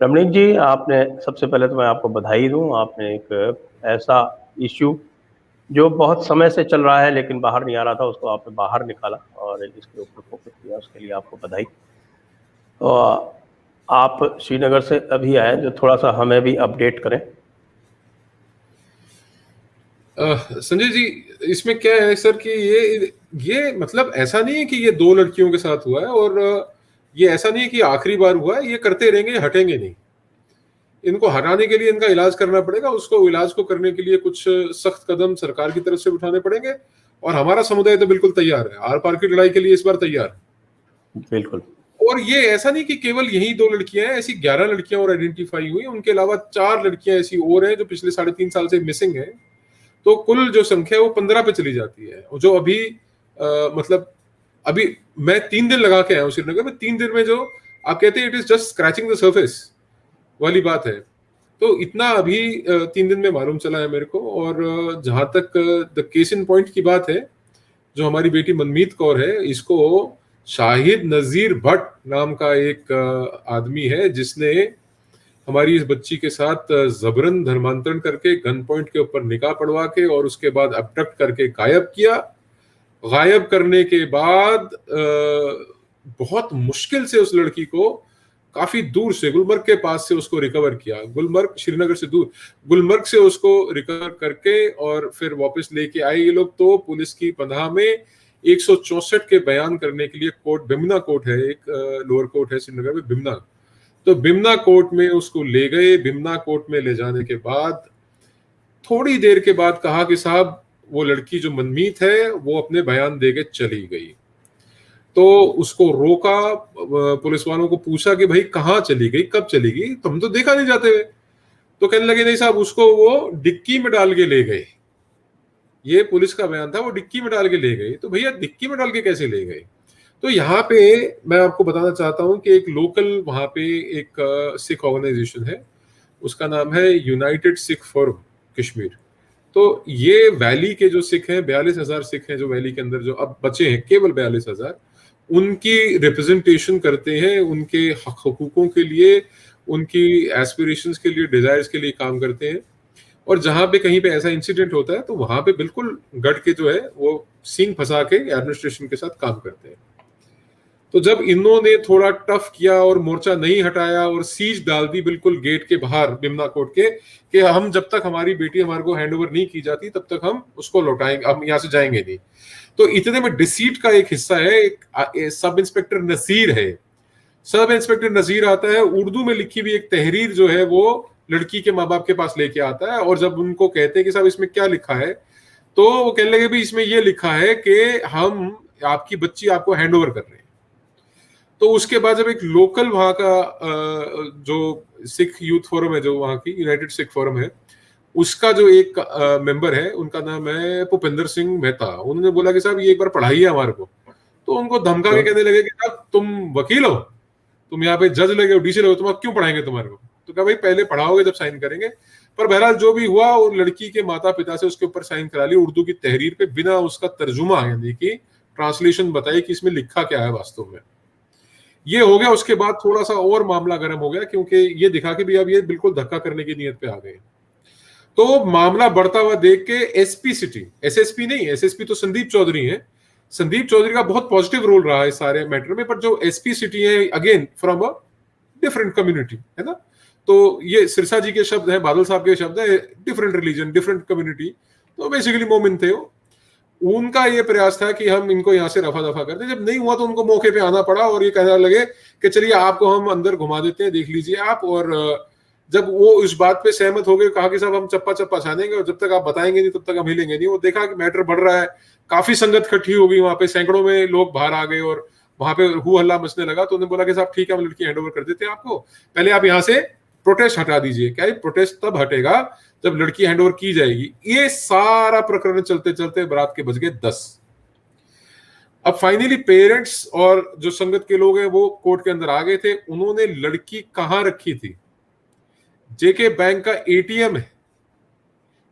रमनीक जी, आपने सबसे पहले तो मैं आपको बधाई दूँ। आपने एक ऐसा इश्यू जो बहुत समय से चल रहा है लेकिन बाहर नहीं आ रहा था, उसको आपने बाहर निकाला और इसके ऊपर फ़ोकस किया, उसके लिए आपको बधाई। तो आप श्रीनगर से अभी आए, जो थोड़ा-सा हमें भी अपडेट करें। संजय जी, इसमें क्या है सर कि ये मतलब ऐसा नहीं है कि ये दो लड़कियों के साथ हुआ है, और ये ऐसा नहीं है कि आखिरी बार हुआ है। ये करते रहेंगे, हटेंगे नहीं। इनको हटाने के लिए इनका इलाज करना पड़ेगा। उसको इलाज को करने के लिए कुछ सख्त कदम सरकार की तरफ से उठाने पड़ेंगे, और हमारा समुदाय तो बिल्कुल तैयार है, आर पार की लड़ाई के लिए इस बार तैयार है। बिल्कुल। और ये ऐसा नहीं कि केवल यही दो लड़कियां हैं, ऐसी 11 लड़कियां और आइडेंटिफाई हुई। उनके अलावा 4 लड़कियां ऐसी और हैं जो पिछले 3.5 साल से मिसिंग है। तो कुल जो संख्या है वो 15 पे चली जाती है। जो अभी मतलब अभी मैं 3 दिन लगा के आया हूँ श्रीनगर में। 3 दिन में जो आप कहते हैं it is just scratching the surface वाली बात है। तो इतना अभी 3 दिन में मालूम चला है मेरे को। और जहां तक द केस इन पॉइंट की बात है, जो हमारी बेटी मनमीत कौर है, इसको शाहिद नजीर भट्ट नाम का एक आदमी है, जिसने हमारी इस बच्ची के साथ जबरन धर्मांतरण करके गन पॉइंट के ऊपर निकाह पड़वा के और उसके बाद अबडक्ट करके गायब किया। गायब करने के बाद बहुत मुश्किल से उस लड़की को काफी दूर से गुलमर्ग के पास से उसको रिकवर किया। गुलमर्ग श्रीनगर से दूर, गुलमर्ग से उसको रिकवर करके और फिर वापस लेके आए ये लोग। तो पुलिस की पनाह में 164 के बयान करने के लिए कोर्ट, बिमना कोर्ट है, एक लोअर कोर्ट है श्रीनगर में, बिमना। तो बिमना कोर्ट में उसको ले गए। बिमना कोर्ट में ले जाने के बाद थोड़ी देर के बाद कहा कि साहब, वो लड़की जो मनमीत है वो अपने बयान देके चली गई। तो उसको रोका, पुलिस वालों को पूछा कि भाई कहाँ चली गई, कब चली गई, तुम तो देखा नहीं जाते हुए। तो कहने लगे नहीं साहब, उसको वो डिक्की में डाल के ले गए। ये पुलिस का बयान था, वो डिक्की में डाल के ले गए। तो भैया डिक्की में डाल के कैसे ले गए? तो यहाँ पे मैं आपको बताना चाहता हूँ कि एक लोकल वहां पे एक सिख ऑर्गेनाइजेशन है, उसका नाम है यूनाइटेड सिख फोरम कश्मीर। तो ये वैली के जो सिख हैं, 42,000 सिख हैं जो वैली के अंदर जो अब बचे हैं, केवल 42,000, उनकी रिप्रेजेंटेशन करते हैं, उनके हक हकूकों के लिए, उनकी एस्पिरेशंस के लिए, डिजायर्स के लिए काम करते हैं। और जहां पे कहीं पे ऐसा इंसिडेंट होता है तो वहां पे बिल्कुल गढ़ के जो है वो सींग फंसा के एडमिनिस्ट्रेशन के साथ काम करते हैं। तो जब इन्होंने थोड़ा टफ किया और मोर्चा नहीं हटाया और सीज डाल दी बिल्कुल गेट के बाहर बिमना कोर्ट के, कि हम जब तक हमारी बेटी हमारे को हैंड ओवर नहीं की जाती तब तक हम उसको लौटाएंगे, हम यहाँ से जाएंगे नहीं। तो इतने में डिसीट का एक हिस्सा है, एक सब इंस्पेक्टर नसीर है। सब इंस्पेक्टर नजीर आता है, उर्दू में लिखी हुई एक तहरीर जो है वो लड़की के माँ बाप के पास लेके आता है। और जब उनको कहते हैं कि साहब इसमें क्या लिखा है, तो वो कहने लगे भी इसमें ये लिखा है कि हम आपकी बच्ची आपको हैंड ओवर कर रहे हैं। तो उसके बाद जब एक लोकल वहां का जो सिख यूथ फोरम है, जो वहां की यूनाइटेड सिख फोरम है, उसका जो एक मेंबर है, उनका नाम है भूपेंद्र सिंह मेहता, उन्होंने बोला कि साहब ये एक बार पढ़ाइए हमारे को। तो उनको धमका के कहने लगे कि साहब तुम वकील हो, तुम यहाँ पे जज लगे हो, डीसी लगे हो, तुम क्यों पढ़ाएंगे तुम्हारे को? तो कहा भाई पहले पढ़ाओगे जब साइन करेंगे। पर बहरहाल जो भी हुआ, और लड़की के माता पिता से उसके ऊपर साइन करा ली उर्दू की तहरीर पे, बिना उसका तर्जुमा यानी कि ट्रांसलेशन बताई कि इसमें लिखा क्या है वास्तव में। ये हो गया। उसके बाद थोड़ा सा और मामला गर्म हो गया, क्योंकि ये दिखा कि भी अब ये बिल्कुल धक्का करने की नीयत पे आ गए। तो मामला बढ़ता हुआ देख के एसपी सिटी, एसएसपी नहीं, एसएसपी तो संदीप चौधरी है, संदीप चौधरी का बहुत पॉजिटिव रोल रहा है सारे मैटर में। पर जो एसपी सिटी है, again from a different community है ना, तो ये सिरसा जी के शब्द है, बादल साहब के शब्द है, डिफरेंट रिलीजन, डिफरेंट कम्युनिटी। तो बेसिकली मोमिन थे वो। उनका ये प्रयास था कि हम इनको यहाँ से रफा दफा कर दें। जब नहीं हुआ तो उनको मौके पे आना पड़ा और ये कहने लगे कि चलिए आपको हम अंदर घुमा देते हैं, देख लीजिए आप। और जब वो इस बात पे सहमत हो गए, कहा कि साहब हम चप्पा चप्पा छानेंगे और जब तक आप बताएंगे नहीं तब तक हम हिलेंगे नहीं। वो देखा कि मैटर बढ़ रहा है, काफी संगत इकट्ठी हो गई वहां पे, सैकड़ों में लोग बाहर आ गए और वहां पे हु हल्ला मचने लगा। तो उन्होंने बोला कि साहब ठीक है, हम लड़की हैंड ओवर कर देते हैं आपको, पहले आप यहाँ से प्रोटेस्ट हटा दीजिए। क्या प्रोटेस्ट तब हटेगा जब लड़की हैंडओवर की जाएगी। ये सारा प्रकरण चलते चलते रात के बज गए 10। अब फाइनली पेरेंट्स और जो संगत के लोग हैं वो कोर्ट के अंदर आ गए थे। उन्होंने लड़की कहां रखी थी? जेके बैंक का एटीएम है,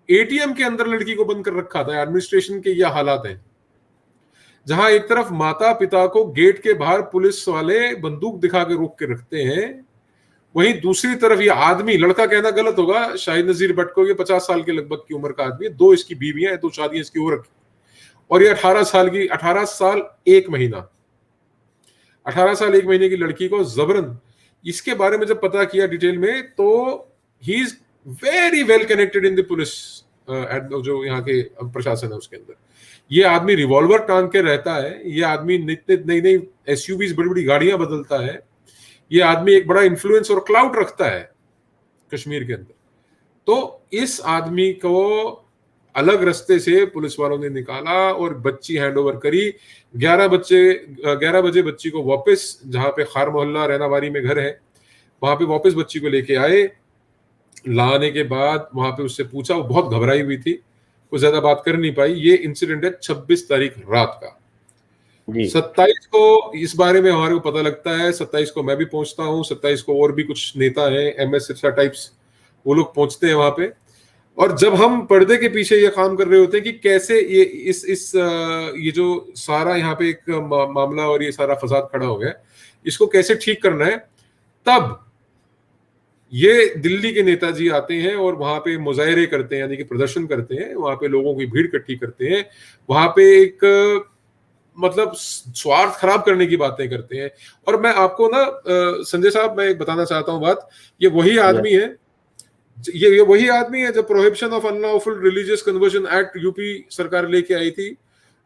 एटीएम के अंदर लड़की को बंद कर रखा था। एडमिनिस्ट्रेशन के यह हालात हैं, जहां एक तरफ माता पिता को गेट के बाहर पुलिस वाले बंदूक दिखा के रोक के रखते हैं, वहीं दूसरी तरफ ये आदमी, लड़का कहना गलत होगा, शाहिद नजीर भट्ट को, ये 50 साल के लगभग की उम्र का आदमी है, 2 इसकी बीवियां हैं, 2 शादियां इसकी हो रखी, और ये 18 साल 1 महीना 18 साल 1 महीने की लड़की को जबरन, इसके बारे में जब पता किया डिटेल में, तो he is very well connected in the police, जो यहाँ के प्रशासन है उसके अंदर। ये आदमी रिवॉल्वर टांग के रहता है, ये आदमी नित्य नई नई एसयूवीज, बड़ी बड़ी गाड़ियां बदलता है, ये आदमी एक बड़ा इन्फ्लुएंस और क्लाउड रखता है कश्मीर के अंदर। तो इस आदमी को अलग रास्ते से पुलिस वालों ने निकाला और बच्ची हैंडओवर करी। 11 बजे बच्ची को वापस, जहां पे खार मोहल्ला रैनावारी में घर है, वहां पे वापस बच्ची को लेके आए। लाने के बाद वहां पे उससे पूछा, वो बहुत घबराई हुई थी, कुछ ज्यादा बात कर नहीं पाई। ये इंसिडेंट है 26 तारीख रात का। 27 को इस बारे में हमारे को पता लगता है, 27 को मैं भी पहुंचता हूँ, 27 को और भी कुछ नेता हैं, MS सिरसा टाइप्स, वो लोग पहुंचते हैं वहां पे। और जब हम पर्दे के पीछे ये काम कर रहे होते हैं कि कैसे ये जो सारा यहाँ पे एक मामला और ये सारा फसाद खड़ा हो गया, इसको कैसे ठीक करना है, तब ये दिल्ली के नेताजी आते हैं और वहां पे मुजाहरे करते हैं, यानी कि प्रदर्शन करते हैं, वहां पे लोगों की भीड़ इकट्ठी करते हैं, वहां पे एक मतलब स्वार्थ खराब करने की बातें करते हैं। और मैं आपको ना संजय साहब, मैं एक बताना चाहता हूँ बात, ये वही आदमी है, ये वही आदमी है जब prohibition of unlawful religious conversion act UP सरकार लेके आई थी।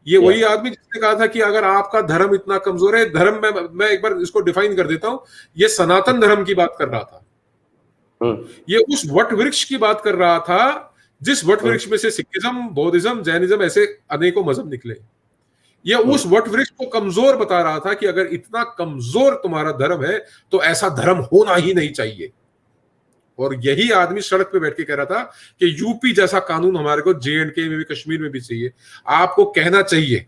ये वही आदमी जिसने कहा था कि अगर आपका धर्म इतना कमजोर है, धर्म में मैं एक बार इसको डिफाइन कर देता हूं, ये सनातन धर्म की बात कर रहा था। ये उस वट वृक्ष की बात कर रहा था जिस वट वृक्ष में से सिखिज्म, बौद्धिज्म, जैनिज्म, ऐसे अनेकों मजहब निकले। ये उस वट वृक्ष को कमजोर बता रहा था कि अगर इतना कमजोर तुम्हारा धर्म है तो ऐसा धर्म होना ही नहीं चाहिए। और यही आदमी सड़क पे बैठ के कह रहा था कि यूपी जैसा कानून हमारे को JNK में भी, कश्मीर में भी चाहिए। आपको कहना चाहिए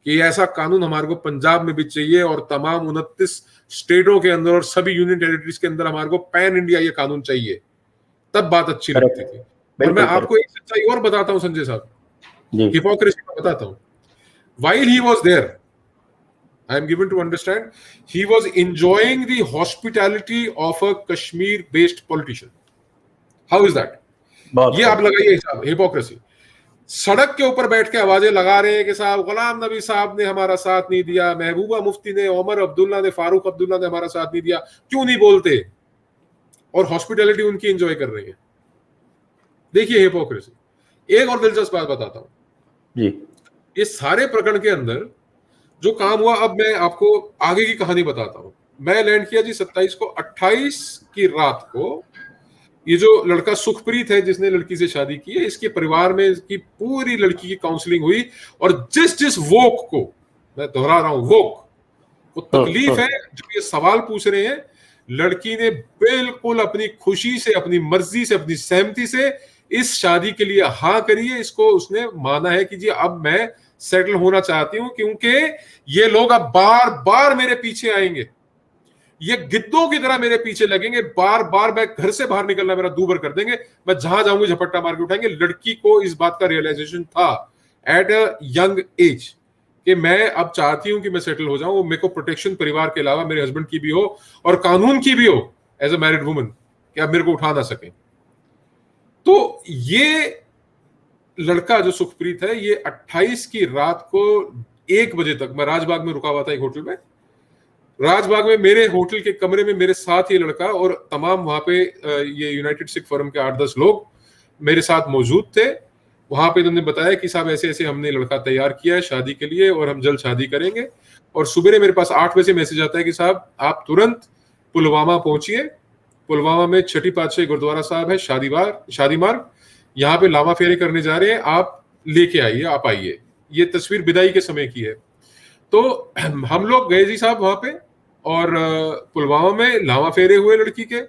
कि ऐसा कानून हमारे को पंजाब में भी चाहिए और तमाम 29 स्टेटों के अंदर और सभी यूनियन टेरिटरीज के अंदर हमारे को पैन इंडिया ये कानून चाहिए, तब बात अच्छी लगती थी। और मैं आपको एक सच्चाई और बताता हूं संजय साहब, हिपोक्रेसी का बताता हूं। While he was there, I am given to understand, he was enjoying the hospitality of a Kashmir-based politician. How is that? ये आप लगाइए हिसाब, हिपोक्रेसी। सड़क के ऊपर बैठ के आवाजें लगा रहे हैं कि साहब गुलाम नबी साहब ने हमारा साथ नहीं दिया, महबूबा मुफ्ती ने, उमर अब्दुल्ला ने, फारूक अब्दुल्ला ने हमारा साथ नहीं दिया, क्यों नहीं बोलते? और हॉस्पिटैलिटी उनकी एंजॉय कर रहे हैं। देखिए हिपोक्रेसी। एक और दिलचस्प बात बताता हूं जी, इस सारे प्रकरण के अंदर जो काम हुआ, अब मैं आपको आगे की कहानी बताता हूं। मैं लैंड किया जी 27 को। 28 की रात को ये जो लड़का सुखप्रीत है जिसने लड़की से शादी की है, इसके परिवार में इसकी पूरी लड़की की काउंसलिंग हुई। और जिस वोक को, मैं दोहरा रहा हूं, वोक को तकलीफ है, जो ये सवाल पूछ रहे हैं, लड़की ने बिल्कुल अपनी खुशी से, अपनी मर्जी से, अपनी सहमति से इस शादी के लिए हाँ करी है। इसको उसने माना है कि जी अब मैं सेटल होना चाहती हूं, क्योंकि ये लोग अब बार बार मेरे पीछे आएंगे, ये गिद्धों की तरह मेरे पीछे लगेंगे, बार बार मैं घर से बाहर निकलना मेरा दूभर कर देंगे, मैं जहां जाऊंगी झपट्टा मार के उठाएंगे। लड़की को इस बात का रियलाइजेशन था एट अ यंग एज कि मैं अब चाहती हूं कि मैं सेटल हो जाऊं, मेरे को प्रोटेक्शन परिवार के अलावा मेरे हस्बैंड की भी हो और कानून की भी हो एज अ मैरिड वुमन, कि अब मेरे को उठा ना सके। तो ये लड़का जो सुखप्रीत है, ये 28 की रात को 1 बजे तक, मैं राजबाग में रुका हुआ था एक होटल में, राजबाग में मेरे होटल के कमरे में मेरे साथ ये लड़का और तमाम वहां पे ये यूनाइटेड सिख फोरम के 8-10 लोग मेरे साथ मौजूद थे। वहां पे इन्होंने बताया कि साहब ऐसे ऐसे हमने लड़का तैयार किया है शादी के लिए और हम जल्द शादी करेंगे। और सुबह मेरे पास 8 बजे मैसेज आता है कि साहब आप तुरंत पुलवामा पहुंचिए, पुलवामा में छठी पातशाही गुरुद्वारा साहब है, शादी मार्ग, यहाँ पे लावा फेरे करने जा रहे हैं, आप लेके आइए, आप आइए। ये तस्वीर विदाई के समय की है। तो हम लोग गए जी साहब वहां पे, और पुलवामा में लावा फेरे हुए लड़की के।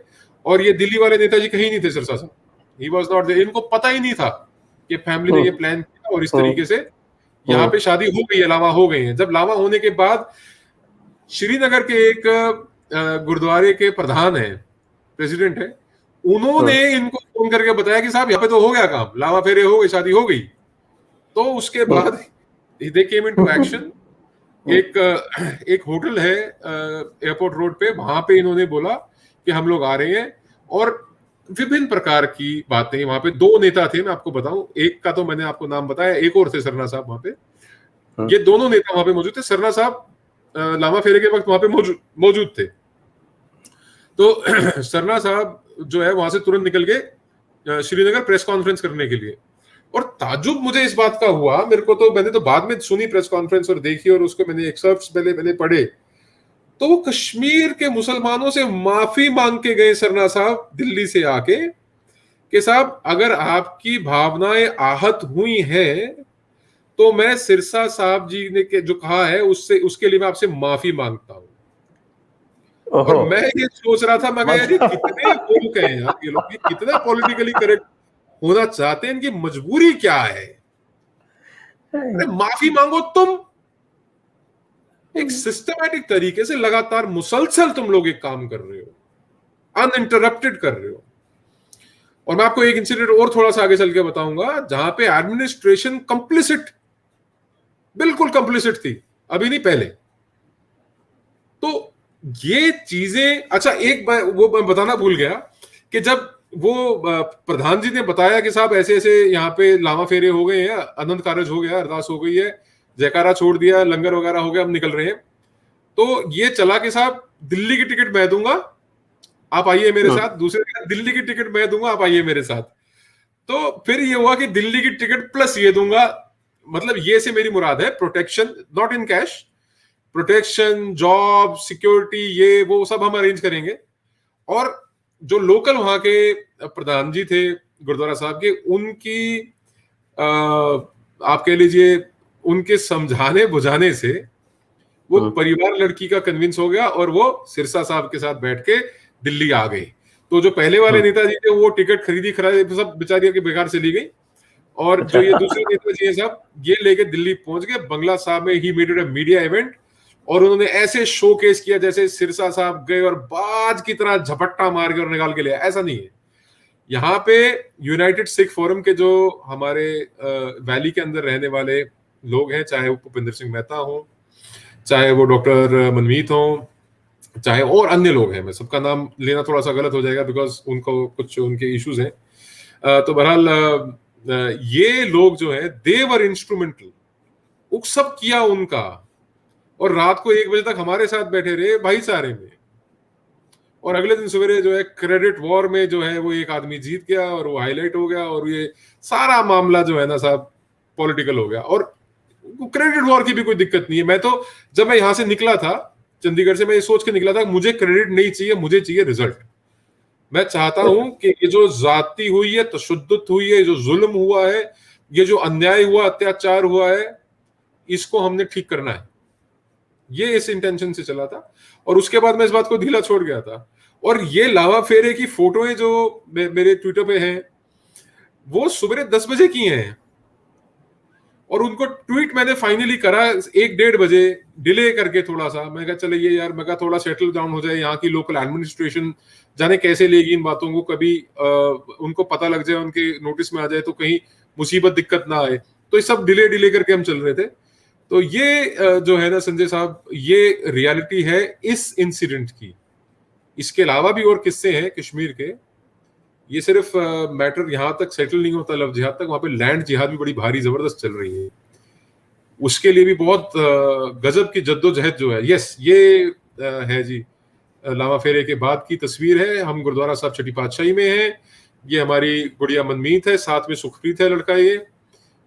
और ये दिल्ली वाले नेताजी कहीं नहीं थे सिरसा साहब, ही वाज नॉट देयर। इनको पता ही नहीं था कि फैमिली ने ये प्लान किया और इस तरीके से यहाँ पे शादी हो गई है, लावा हो गई है। जब लावा होने के बाद श्रीनगर के एक गुरुद्वारे के प्रधान है, प्रेसिडेंट है, उन्होंने इनको फोन करके बताया कि साहब यहाँ पे तो हो गया काम, लावा फेरे हो गए, शादी हो गई। तो उसके बाद दे केम इनटू एक्शन। एक होटल है एयरपोर्ट रोड पे, वहां पे इन्होंने बोला कि हम लोग आ रहे हैं, और विभिन्न प्रकार की बातें। वहां पे 2 नेता थे, मैं आपको बताऊं, एक का तो मैंने आपको नाम बताया, एक और थे सरना साहब वहां पे। ये दोनों नेता वहां पे मौजूद थे। सरना साहब लामा फेरे के वक्त वहां पे मौजूद थे। तो सरना साहब जो है वहां से तुरंत निकल गए श्रीनगर प्रेस कॉन्फ्रेंस करने के लिए। और ताजुब मुझे इस बात का हुआ, मेरे को तो, मैंने तो बाद में सुनी प्रेस कॉन्फ्रेंस और देखी, और उसको मैंने एक्सर्प्ट्स पहले मैंने पढ़े, तो वो कश्मीर के मुसलमानों से माफी मांग के गए सरना साहब दिल्ली से आके, कि साहब अगर आपकी भावनाएं आहत हुई हैं तो मैं सिरसा साहब जी ने जो कहा है उससे, उसके लिए मैं आपसे माफी मांगता हूं। और मैं ये सोच रहा था, मैं यार ये कितने बोल गए हैं यार ये लोग, कितना पॉलिटिकली करेक्ट होना चाहते हैं, इनकी मजबूरी क्या है? अरे माफी मांगो तुम, एक सिस्टमैटिक तरीके से लगातार मुसलसल तुम लोग एक काम कर रहे हो, अनइंटरप्टेड कर रहे हो। और मैं आपको एक इंसिडेंट और थोड़ा सा आगे चल के बताऊंगा, जहां पे एडमिनिस्ट्रेशन कंप्लिसिट, बिल्कुल कंप्लिसिट थी, अभी नहीं पहले। तो ये चीजें, अच्छा एक वो मैं बताना भूल गया कि जब वो प्रधान जी ने बताया कि साहब ऐसे ऐसे यहाँ पे लामा फेरे हो गए हैं, अनंत कारज हो गया, अरदास हो गई है, जयकारा छोड़ दिया, लंगर वगैरह हो गया, हम निकल रहे हैं, तो ये चला कि साहब दिल्ली की टिकट मैं दूंगा, आप आइए मेरे साथ। दूसरे दिल्ली की टिकट मैं दूंगा, आप आइए मेरे साथ। तो फिर ये हुआ कि दिल्ली की टिकट प्लस ये दूंगा, मतलब ये से मेरी मुराद है protection, not in cash, protection, job, security, ये वो सब हम अरेंज करेंगे। और जो लोकल वहां के प्रधान जी थे गुरुद्वारा साहब के, उनकी आप कह लीजिए उनके समझाने बुझाने से वो परिवार लड़की का कन्विंस हो गया, और वो सिरसा साहब के साथ बैठ के दिल्ली आ गए। तो जो पहले वाले नेताजी थे वो टिकट खरीदी सब बेचारियों की बेकार चली गई, और जो ये दूसरे नेताजी हैं साहब, ये लेके दिल्ली पहुंच गए। बंगला साहब में he made it a media event, और उन्होंने ऐसे शोकेस किया जैसे सिरसा साहब गए और बाज की तरह झपट्टा मार के और निकाल के लिया। ऐसा नहीं है। यहाँ पे यूनाइटेड सिख फोरम के जो हमारे वैली के अंदर रहने वाले लोग हैं, चाहे वो भूपेंद्र सिंह मेहता हो, चाहे वो डॉक्टर मनमीत हो, चाहे और अन्य लोग हैं, मैं सबका नाम लेना थोड़ा सा गलत हो जाएगा बिकॉज उनको कुछ उनके इश्यूज हैं, तो बहरहाल ये लोग जो है दे वर इंस्ट्रूमेंटल, सब किया उनका, और रात को 1 बजे तक हमारे साथ बैठे रहे भाईचारे में। और अगले दिन सवेरे जो है क्रेडिट वॉर में जो है वो एक आदमी जीत गया और वो हाईलाइट हो गया, और ये सारा मामला जो है ना साहब पॉलिटिकल हो गया। और क्रेडिट वॉर की भी कोई दिक्कत नहीं है। मैं तो जब मैं यहां से निकला था चंडीगढ़ से, मैं ये सोच के निकला था मुझे क्रेडिट नहीं चाहिए, मुझे चाहिए रिजल्ट। मैं चाहता हूं कि ये जो जाति हुई है, तशद्दुद हुई है, जो जुल्म हुआ है, ये जो अन्याय हुआ, अत्याचार हुआ है, इसको हमने ठीक करना है। ये इस इंटेंशन से चला था, और उसके बाद मैं इस बात को ढीला छोड़ गया था। और ये लावा फेरे की फोटोएं जो मेरे ट्विटर पे हैं, वो सुबह 10 बजे की हैं, और उनको ट्वीट मैंने फाइनली करा 1-1:30 बजे, डिले करके थोड़ा सा। मैं कहा चले ये यार, मैं कहा थोड़ा सेटल डाउन हो जाए, यहाँ की लोकल एडमिनिस्ट्रेशन जाने कैसे लेगी इन बातों को, कभी उनको पता लग जाए, उनके नोटिस में आ जाए, तो कहीं मुसीबत दिक्कत ना आए। तो ये सब डिले करके हम चल रहे थे। तो ये जो है ना संजय साहब, ये रियलिटी है इस इंसिडेंट की। इसके अलावा भी और किस्से हैं कश्मीर के। ये सिर्फ मैटर यहां तक सेटल नहीं होता लव जिहाद तक, वहां पे लैंड जिहाद भी बड़ी भारी जबरदस्त चल रही है। उसके लिए भी बहुत गजब की जद्दोजहद जो है। यस, ये है जी लामा फेरे के बाद की तस्वीर है। हम गुरुद्वारा साहब छठी पातशाही में हैं। ये हमारी गुड़िया मनमीत है, साथ में सुखप्रीत है लड़का ये,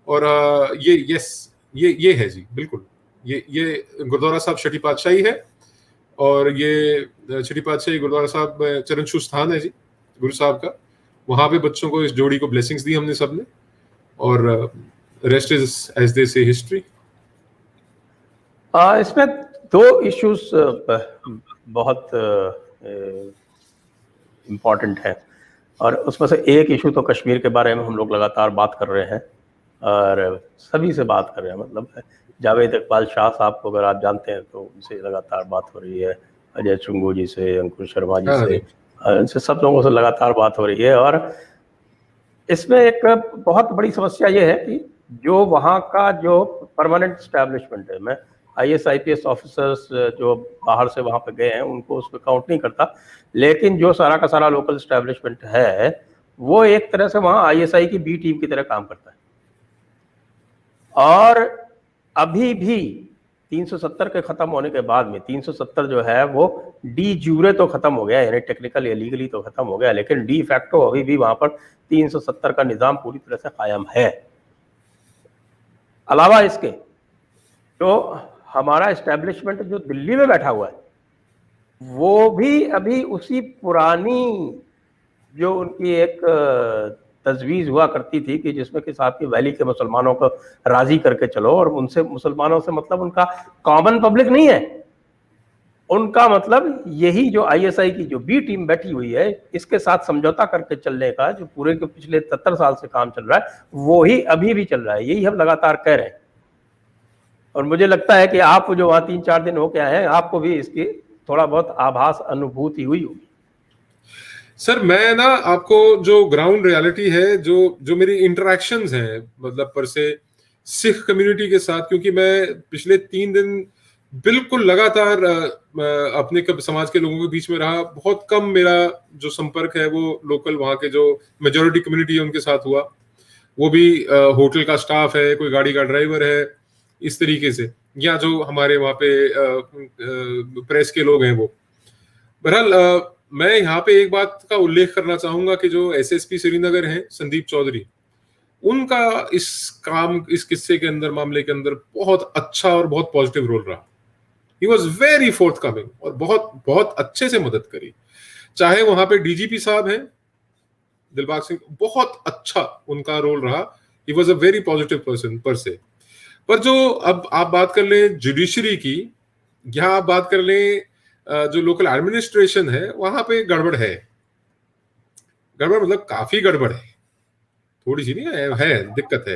और ये यस ये है जी, बिल्कुल ये गुरुद्वारा साहब छठी पातशाही है, और ये छठी पातशाही गुरुद्वारा साहब चरणछू स्थान है जी गुरु साहब का। वहां पे बच्चों को, इस जोड़ी को ब्लेसिंग्स दी हमने सबने, और रेस्ट इज एज दे से हिस्ट्री। इसमें 2 इश्यूज बहुत इम्पॉर्टेंट है, और उसमें से एक इशू तो कश्मीर के बारे में हम लोग लगातार बात कर रहे हैं, और सभी से बात कर रहे हैं। मतलब जावेद इकबाल शाह साहब को अगर आप जानते हैं तो उनसे लगातार बात हो रही है, अजय चुंगू जी से, अंकुर शर्मा जी से, इनसे सब लोगों से लगातार बात हो रही है। और इसमें एक बहुत बड़ी समस्या ये है कि जो वहाँ का जो परमानेंट एस्टैब्लिशमेंट है, मैं IAS IPS ऑफिसर्स जो बाहर से वहाँ पे गए हैं उनको उसमें काउंट नहीं करता, लेकिन जो सारा का सारा लोकल एस्टेब्लिशमेंट है वो एक तरह से वहाँ ISI की बी टीम की तरह काम करता है। और अभी भी 370 के खत्म होने के बाद में 370 जो है वो डी जूरे तो खत्म हो गया, यानी टेक्निकल या लीगली तो खत्म हो गया, लेकिन डी फैक्टो अभी भी वहां पर 370 का निजाम पूरी तरह से कायम है। अलावा इसके तो हमारा एस्टेब्लिशमेंट जो दिल्ली में बैठा हुआ है वो भी अभी उसी पुरानी जो उनकी एक तजवीज़ हुआ करती थी कि जिसमें कि साहब की वैली के मुसलमानों को राजी करके चलो, और उनसे मुसलमानों से मतलब उनका कॉमन पब्लिक नहीं है, उनका मतलब यही जो ISI की जो बी टीम बैठी हुई है इसके साथ समझौता करके चलने का जो पूरे के पिछले 70 साल से काम चल रहा है वो ही अभी भी चल रहा है, यही हम लगातार कह रहे हैं। और मुझे लगता है कि आप जो वहाँ 3-4 दिन होके आए हैं आपको भी इसकी थोड़ा बहुत आभास अनुभूति हुई होगी। सर मैं ना आपको जो ग्राउंड रियलिटी है, जो मेरी इंटरेक्शंस हैं मतलब पर से सिख कम्युनिटी के साथ, क्योंकि मैं पिछले 3 दिन बिल्कुल लगातार अपने समाज के लोगों के बीच में रहा, बहुत कम मेरा जो संपर्क है वो लोकल वहाँ के जो मेजोरिटी कम्युनिटी है उनके साथ हुआ, वो भी होटल का स्टाफ है, कोई गाड़ी का ड्राइवर है, इस तरीके से, या जो हमारे वहाँ पे प्रेस के लोग हैं वो। बहरहाल मैं यहाँ पे एक बात का उल्लेख करना चाहूंगा कि जो SSP श्रीनगर हैं संदीप चौधरी, उनका इस किस्से के अंदर, मामले के अंदर बहुत अच्छा और बहुत पॉजिटिव रोल रहा। ही वॉज वेरी फोर्थकमिंग और बहुत बहुत अच्छे से मदद करी। चाहे वहां पे DGP साहब हैं दिलबाग सिंह, बहुत अच्छा उनका रोल रहा। He was a very positive person पर से। पर जो अब आप बात कर लें जुडिशरी की, या आप बात कर लें जो लोकल एडमिनिस्ट्रेशन है, वहां पे गड़बड़ है। गड़बड़ मतलब काफी गड़बड़ है, थोड़ी सी नहीं है, दिक्कत है।